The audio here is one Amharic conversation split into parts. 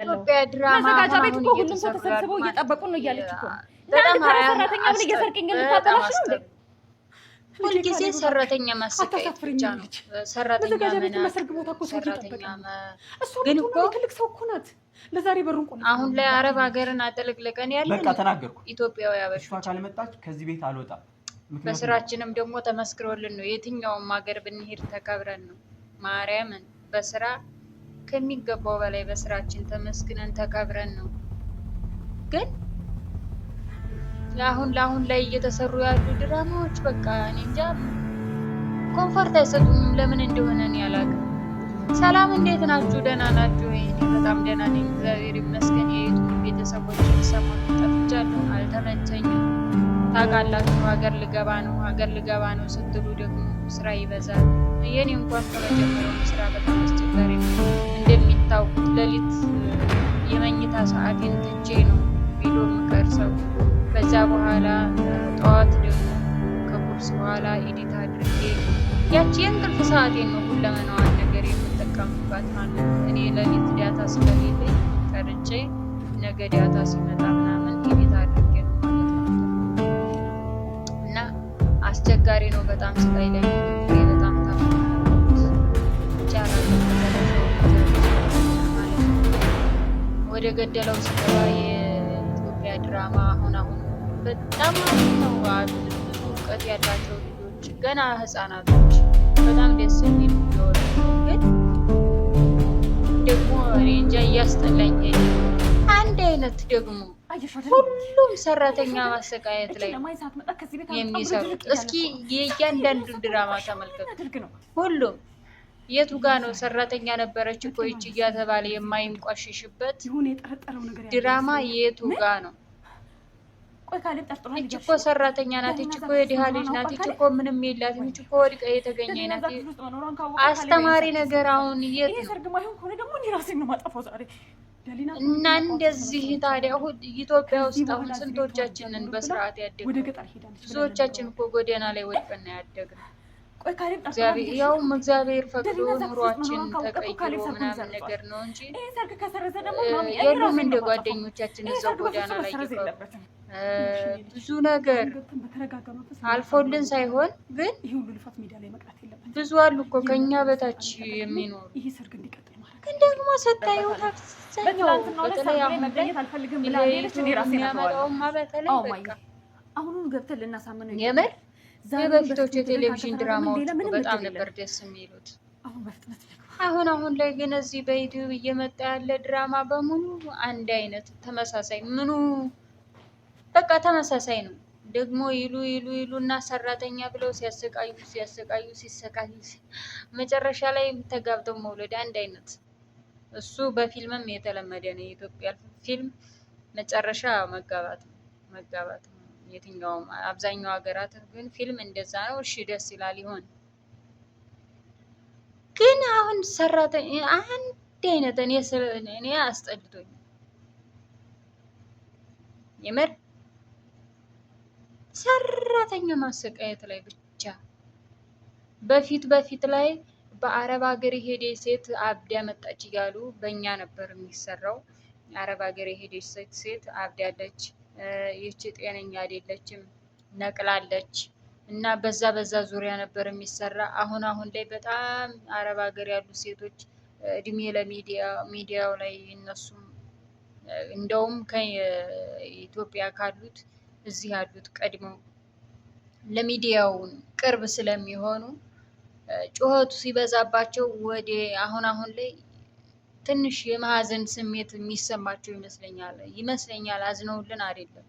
ኢትዮጵያ ድራማ መዘጋጃ ቤት እኮ ሁሉም ሰው ተሰብስበው እየጠበቁ ነው እያለች እኮ ነው። በጣም ሰራተኛ ምን እየሰርቅኝ ልታበላሽ ነው እንዴ? ሁልጊዜ ሰራተኛ ማሰቃየት ብቻ ነው። ሰራተኛ ግን እኮ ትልቅ ሰው እኮ ናት። ለዛሬ በሩን ቆልፍ። አሁን ላይ አረብ ሀገርን አጠልቅልቀን ያለ በቃ ተናገርኩ። ኢትዮጵያዊ አበሻ ካልመጣች ከዚህ ቤት አልወጣም። በስራችንም ደግሞ ተመስክሮልን ነው። የትኛውም ሀገር ብንሄድ ተከብረን ነው። ማርያምን በስራ ከሚገባው በላይ በስራችን ተመስግነን ተከብረን ነው። ግን ለአሁን ላይ እየተሰሩ ያሉ ድራማዎች በቃ እኔ እንጃ ኮንፈርት አይሰጡም። ለምን እንደሆነ እኔ አላውቅም። ሰላም እንዴት ናችሁ? ደህና ናችሁ ወይ? እኔ በጣም ደህና ነኝ፣ እግዚአብሔር ይመስገን። የዩቱብ ቤተሰቦች ሰሞኑን ጠፍቻለሁ፣ አልተመቸኝም። ታውቃላችሁ ሀገር ልገባ ነው ስትሉ ደግሞ ስራ ይበዛል። የኔ እንኳን ከመጀመሪያው ስራ በጣም አስቸጋሪ ነው። እንደሚታወቁት ሌሊት የመኝታ ሰዓቴን ትቼ ነው ቪዲዮ የምቀርጸው። ከዛ በኋላ ጠዋት ደግሞ ከቁርስ በኋላ ኤዲት አድርጌ ያቺ የእንቅልፍ ሰዓቴን ነው ሁለመናዋን ነገር የምጠቀምባት ማለት ነው። እኔ ሌሊት ዳታ ስለሌለኝ ቀርጬ ነገ ዳታ ሲመጣ ምናምን ኤዲት አድርጌ ነው ማለት ነው። እና አስቸጋሪ ነው በጣም ስቃይ ላይ በጣም ወደ ገደለው ስገባ የኢትዮጵያ ድራማ አሁን በጣም ነው ብዙ እውቀት ያላቸው ልጆች ገና ህፃናቶች በጣም ደስ የሚል ቢሆን ግን ደግሞ እኔ እንጃ እያስጠላኝ አንድ አይነት ደግሞ ሁሉም ሰራተኛ ማሰቃየት ላይ የሚሰሩት። እስኪ የእያንዳንዱ ድራማ ተመልከቱ። ሁሉም የቱ ጋ ነው ሰራተኛ ነበረች እኮ ይቺ እያተባለ የማይንቋሽሽበት ድራማ የቱ ጋ ነው? ይቺ እኮ ሰራተኛ ናት፣ ይቺ እኮ የድሃ ልጅ ናት፣ ይቺ እኮ ምንም የላትም፣ ይቺ እኮ ወድቃ የተገኘ ናት። አስተማሪ ነገር አሁን የት ነው? እና እንደዚህ ታዲያ ኢትዮጵያ ውስጥ አሁን ስንቶቻችንን በስርዓት ያደግነው? ብዙዎቻችን እኮ ጎዳና ላይ ወድቀን ያደግነው። ያውም እግዚአብሔር ፈቅዶ ኑሯችን ተቀይሮ ምናምን ነገር ነው እንጂ የሉም እንደ ጓደኞቻችን እዛው ጎዳና ላይ ይቀሩ። ብዙ ነገር አልፎልን ሳይሆን ግን ብዙ አሉ እኮ ከኛ በታች የሚኖሩ። ግን ደግሞ ስታየው አብዛኛው በተለይ አሁን የሚያመጣውማ በተለይ በቃ አሁኑን ገብተን ልናሳምነው የምር የበፊቶቹ የቴሌቪዥን ድራማዎች በጣም ነበር ደስ የሚሉት። አሁን ላይ ግን እዚህ በዩቲዩብ እየመጣ ያለ ድራማ በሙሉ አንድ አይነት ተመሳሳይ፣ ምኑ በቃ ተመሳሳይ ነው። ደግሞ ይሉ እና ሰራተኛ ብለው ሲሰቃዩ መጨረሻ ላይ ተጋብተው መውለድ አንድ አይነት። እሱ በፊልምም የተለመደ ነው። የኢትዮጵያ ፊልም መጨረሻ መጋባት ነው። የትኛውም አብዛኛው ሀገራት ግን ፊልም እንደዛ ነው። እሺ ደስ ይላል ይሆን። ግን አሁን ሰራተኛ አንድ አይነት እኔ አስጠልቶኝ የምር ሰራተኛ ማሰቃየት ላይ ብቻ። በፊት ላይ በአረብ ሀገር የሄደች ሴት አብዳ መጣች እያሉ በእኛ ነበር የሚሰራው። አረብ ሀገር የሄደች ሴት አብዳለች፣ ይህች ጤነኛ አይደለችም፣ ነቅላለች እና በዛ ዙሪያ ነበር የሚሰራ። አሁን ላይ በጣም አረብ ሀገር ያሉ ሴቶች እድሜ ለሚዲያው ላይ እነሱም እንደውም ከኢትዮጵያ ካሉት እዚህ ያሉት ቀድመው ለሚዲያውን ቅርብ ስለሚሆኑ ጩኸቱ ሲበዛባቸው ወደ አሁን ላይ ትንሽ የማዘን ስሜት የሚሰማቸው ይመስለኛል። አዝነውልን አይደለም፣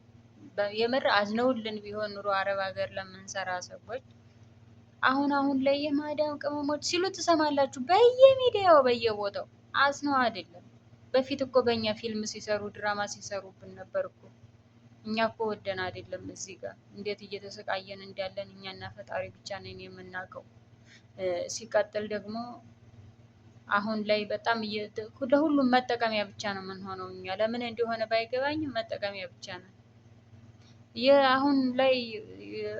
የምር አዝነውልን ቢሆን ኑሮ አረብ ሀገር ለምንሰራ ሰዎች አሁን ላይ የማዳም ቅመሞች ሲሉ ትሰማላችሁ በየሚዲያው በየቦታው። አዝነው አይደለም። በፊት እኮ በእኛ ፊልም ሲሰሩ ድራማ ሲሰሩብን ነበር እኮ። እኛ እኮ ወደን አይደለም እዚህ ጋር እንዴት እየተሰቃየን እንዳለን እኛና ፈጣሪ ብቻ ነን የምናውቀው። ሲቀጥል ደግሞ አሁን ላይ በጣም ለሁሉም መጠቀሚያ ብቻ ነው የምንሆነው እኛ። ለምን እንደሆነ ባይገባኝም መጠቀሚያ ብቻ ነው። አሁን ላይ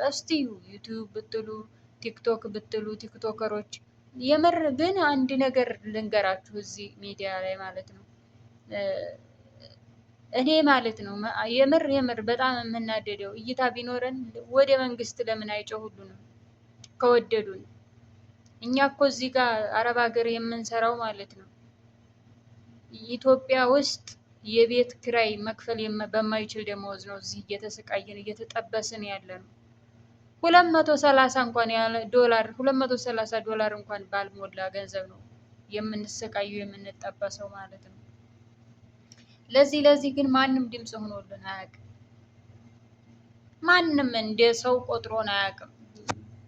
እስቲ ዩቲዩብ ብትሉ ቲክቶክ ብትሉ ቲክቶከሮች የምር ግን አንድ ነገር ልንገራችሁ እዚህ ሚዲያ ላይ ማለት ነው። እኔ ማለት ነው የምር በጣም የምናደደው እይታ ቢኖረን ወደ መንግስት ለምን አይጮሁልንም ከወደዱን? እኛ እኮ እዚህ ጋር አረብ ሀገር የምንሰራው ማለት ነው ኢትዮጵያ ውስጥ የቤት ኪራይ መክፈል በማይችል ደመወዝ ነው እዚህ እየተሰቃየን እየተጠበስን ያለ ነው። 230 እንኳን ያለ ዶላር 230 ዶላር እንኳን ባልሞላ ገንዘብ ነው የምንሰቃየው የምንጠበሰው ማለት ነው። ለዚህ ግን ማንም ድምፅ ሆኖልን አያውቅም። ማንም እንደ ሰው ቆጥሮን አያውቅም።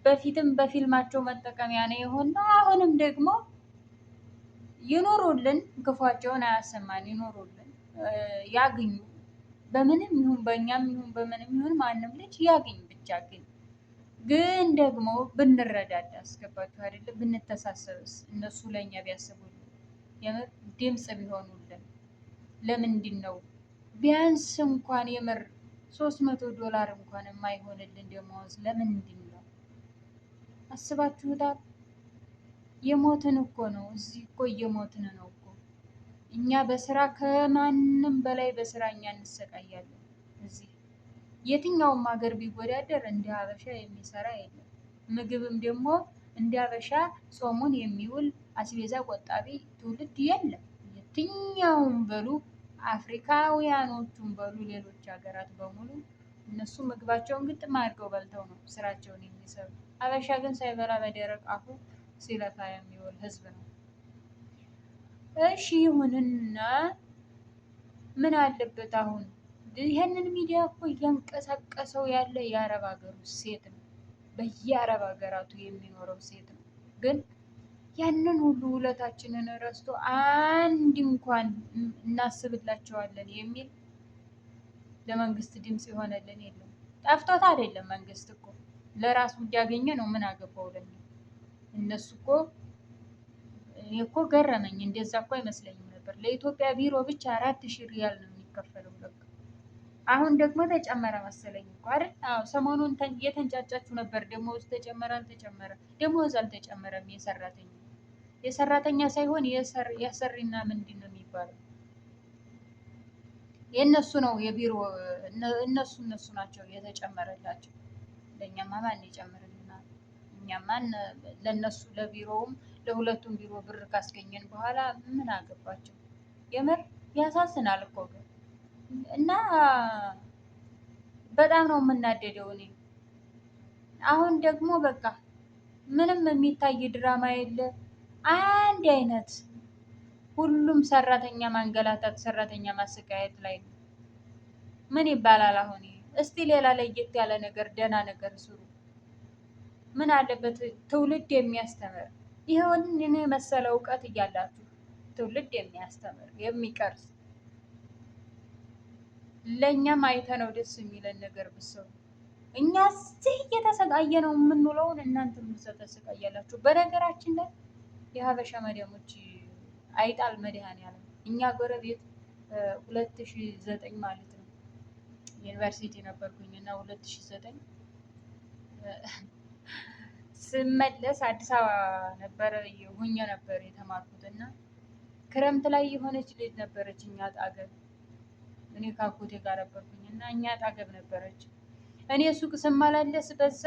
በፊትም በፊልማቸው መጠቀሚያ ነው የሆነው። አሁንም ደግሞ ይኖሩልን፣ ክፏቸውን አያሰማን፣ ይኖሩልን፣ ያግኙ። በምንም ይሁን በእኛም ይሁን በምንም ይሁን ማንም ልጅ ያግኝ ብቻ። ግን ደግሞ ብንረዳዳ አስገባችሁ አይደለም? ብንተሳሰብስ እነሱ ለእኛ ቢያስቡልን የምር ድምፅ ቢሆኑልን። ለምንድን ነው ቢያንስ እንኳን የምር 300 ዶላር እንኳን የማይሆንልን ደመወዝ ለምንድን ነው? አስባችሁታል? የሞትን እኮ ነው። እዚህ እኮ እየሞትን ነው እኮ እኛ በስራ ከማንም በላይ በስራ እኛ እንሰቃያለን። እዚህ የትኛውም ሀገር ቢወዳደር እንደ ሀበሻ የሚሰራ የለም። ምግብም ደግሞ እንደ ሀበሻ ጾሙን የሚውል አስቤዛ ቆጣቢ ትውልድ የለም። የትኛውም በሉ አፍሪካውያኖቹም በሉ ሌሎች ሀገራት በሙሉ እነሱ ምግባቸውን ግጥም አድርገው በልተው ነው ስራቸውን የሚሰሩ። ሀበሻ ግን ሳይበላ በደረቅ አፉ ሲለፋ የሚውል ህዝብ ነው። እሺ ይሁንና ምን አለበት አሁን ይህንን ሚዲያ እኮ እያንቀሳቀሰው ያለ የአረብ ሀገሩ ሴት ነው። በየአረብ ሀገራቱ የሚኖረው ሴት ነው። ግን ያንን ሁሉ ውለታችንን ረስቶ አንድ እንኳን እናስብላቸዋለን የሚል ለመንግስት ድምፅ የሆነልን የለም። ጠፍቶት አይደለም መንግስት እኮ ለራሱ እንዲያገኘ ነው። ምን አገባው ለሚል እነሱ እኮ እኔ እኮ ገረመኝ። እንደዛ እኮ አይመስለኝም ነበር። ለኢትዮጵያ ቢሮ ብቻ 4000 ሪያል ነው የሚከፈለው። በቃ አሁን ደግሞ ተጨመረ መሰለኝ እኮ አይደል? አዎ ሰሞኑን እየተንጫጫችሁ ነበር። ደሞዝ ተጨመረ አልተጨመረ? ደሞዝ አልተጨመረም። የሰራተኛ ሳይሆን የሰሪና ምንድን ነው የሚባለው? የእነሱ ነው የቢሮ እነሱ ናቸው የተጨመረላቸው። ለእኛማ ማን ይጨምርልናል? እኛማን ለእነሱ ለቢሮውም ለሁለቱም ቢሮ ብር ካስገኘን በኋላ ምን አገባቸው? የምር ያሳዝናል እኮ ግን እና በጣም ነው የምናደደው። እኔ አሁን ደግሞ በቃ ምንም የሚታይ ድራማ የለ፣ አንድ አይነት ሁሉም ሰራተኛ ማንገላታት፣ ሰራተኛ ማሰቃየት ላይ ነው። ምን ይባላል አሁን? እስቲ ሌላ ለየት ያለ ነገር ደህና ነገር ስሩ። ምን አለበት ትውልድ የሚያስተምር ይሁን መሰለ እውቀት እያላችሁ ትውልድ የሚያስተምር የሚቀርስ ለእኛም አይተነው ደስ የሚለን ነገር ብትሰሩ። እኛ እዚህ እየተሰቃየ ነው የምንውለውን እናንተ ምንሰ ተሰቃያላችሁ። በነገራችን ላይ የሀበሻ መዲያሞች አይጣል መድኃኔዓለም እኛ ጎረቤት 2009 ማለት ነው ዩኒቨርሲቲ ነበርኩኝ እና 2009 ስመለስ አዲስ አበባ ነበረ ሁኜ ነበር የተማርኩት እና ክረምት ላይ የሆነች ልጅ ነበረች እኛ አጠገብ። እኔ ካጎቴ ጋር ነበርኩኝ እና እኛ አጠገብ ነበረች። እኔ ሱቅ ስመላለስ በዛ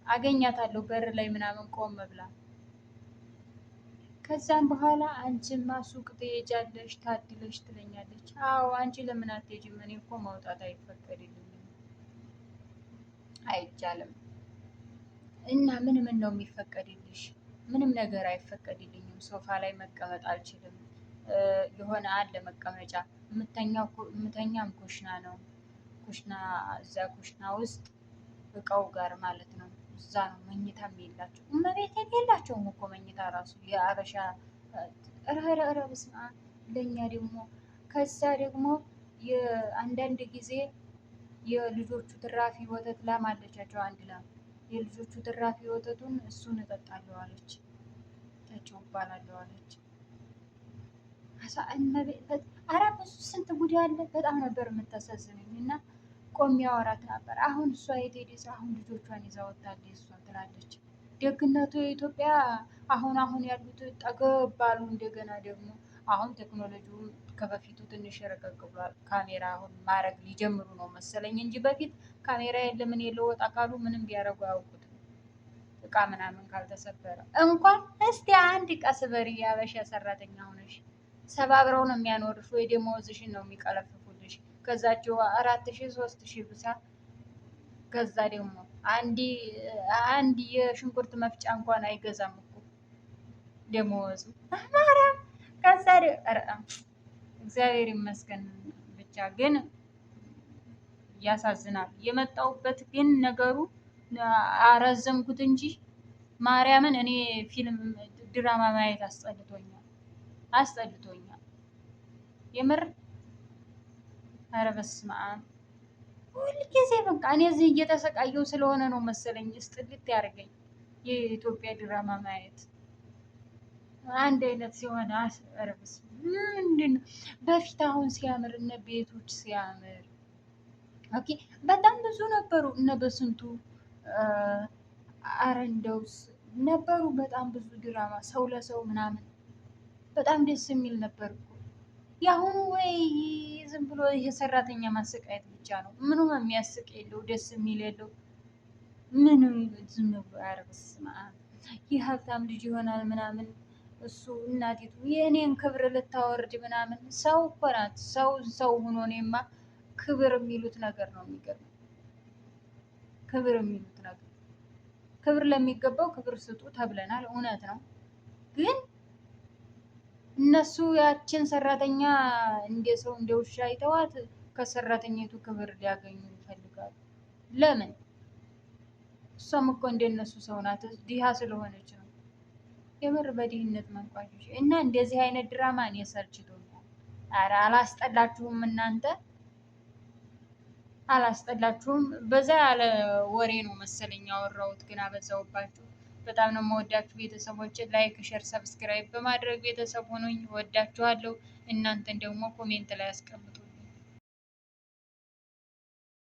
አገኛታለሁ በር ላይ ምናምን ቆም ብላ። ከዛም በኋላ አንቺማ ሱቅ ትሄጃለሽ ታድለሽ ትለኛለች። አዎ አንቺ ለምን አትሄጂም? እኔ እኮ መውጣት አይፈቀድልኝም፣ አይቻልም። እና ምን ነው የሚፈቀድልሽ? ምንም ነገር አይፈቀድልኝም። ሶፋ ላይ መቀመጥ አልችልም። የሆነ አለ መቀመጫ የምተኛም ኩሽና ነው። ኩሽና እዛ ኩሽና ውስጥ እቃው ጋር ማለት ነው። እዛ ነው መኝታም የላቸው። እመቤት የላቸውም እኮ መኝታ ራሱ የአበሻ ረረረ ብስማ ለእኛ ደግሞ ከዛ ደግሞ አንዳንድ ጊዜ የልጆቹ ትራፊ ወተት ላም አለቻቸው። አንድ ላም የልጆቹ ትራፊ ወተቱን እሱን እጠጣለሁ አለች። ታቸው እባላለሁ አለች። ኧረ ብዙ ስንት ጉድ አለ። በጣም ነበር የምታሳዝነኝ እና ቆሜ አወራት ነበር። አሁን እሷ የት ሄደች? አሁን ልጆቿን ይዛ ወጣለች እሷ ትላለች። ደግነቱ የኢትዮጵያ አሁን ያሉት ጠገብ ባሉ እንደገና ደግሞ አሁን ቴክኖሎጂው ከበፊቱ ትንሽ ረቀቅ ብሏል። ካሜራ አሁን ማድረግ ሊጀምሩ ነው መሰለኝ እንጂ በፊት ካሜራ የለ ምን የለ ወጣ ካሉ ምንም ቢያደርጉ አያውቁትም። እቃ ምናምን ካልተሰበረ እንኳን እስቲ አንድ እቃ ስበሪ የሀበሻ ሰራተኛ ሆነሽ ሰባብረው ነው የሚያኖርሽ ወይ ደመወዝሽን ነው የሚቀለፍፉልሽ። ከዛቸው 4000 3000 ብቻ ከዛ ደግሞ አንድ የሽንኩርት መፍጫ እንኳን አይገዛም እኮ ደመወዙ ማርያም። ከዛ እግዚአብሔር ይመስገን ብቻ ግን ያሳዝናል። የመጣውበት ግን ነገሩ አረዘምኩት እንጂ ማርያምን እኔ ፊልም ድራማ ማየት አስጠልቶኛል የምር። ኧረ በስመ አብ ሁልጊዜ በቃ እኔ እዚህ እየተሰቃየው ስለሆነ ነው መሰለኝ እስጥልት ያደርገኝ የኢትዮጵያ ድራማ ማየት አንድ አይነት ሲሆን። ኧረ በስመ አብ ምንድን ነው በፊት አሁን ሲያምር እነ ቤቶች ሲያምር ኦኬ በጣም ብዙ ነበሩ እነ በስንቱ አረ እንደውስ ነበሩ በጣም ብዙ ድራማ ሰው ለሰው ምናምን በጣም ደስ የሚል ነበር እኮ። የአሁኑ ወይ ዝም ብሎ የሰራተኛ ማሰቃየት ብቻ ነው። ምንም የሚያስቅ የለው ደስ የሚል የለው ምንም ዝም ብሎ። ኧረ በስመ አብ የሀብታም ልጅ ይሆናል ምናምን እሱ እናቲቱ የእኔን ክብር ልታወርድ ምናምን። ሰው እኮ ናት ሰው ሆኖ እኔማ ክብር የሚሉት ነገር ነው የሚገርመው። ክብር የሚሉት ነገር ክብር ለሚገባው ክብር ስጡ ተብለናል። እውነት ነው። ግን እነሱ ያችን ሰራተኛ እንደ ሰው እንደ ውሻ አይተዋት ከሰራተኛቱ ክብር ሊያገኙ ይፈልጋሉ። ለምን? እሷም እኮ እንደነሱ ሰው ናት። ድሃ ስለሆነች ነው። የምር በድህነት መንቋሾች እና እንደዚህ አይነት ድራማ እኔ ሰልችቶኛል። ኧረ አላስጠላችሁም እናንተ? አላስጠላችሁም? በዛ ያለ ወሬ ነው መሰለኝ ያወራሁት፣ ግን አበዛውባችሁ። በጣም ነው የምወዳችሁ ቤተሰቦች። ላይክ፣ ሸር፣ ሰብስክራይብ በማድረግ ቤተሰብ ሆኖኝ ወዳችኋለሁ። እናንተን ደግሞ ኮሜንት ላይ አስቀምጡ።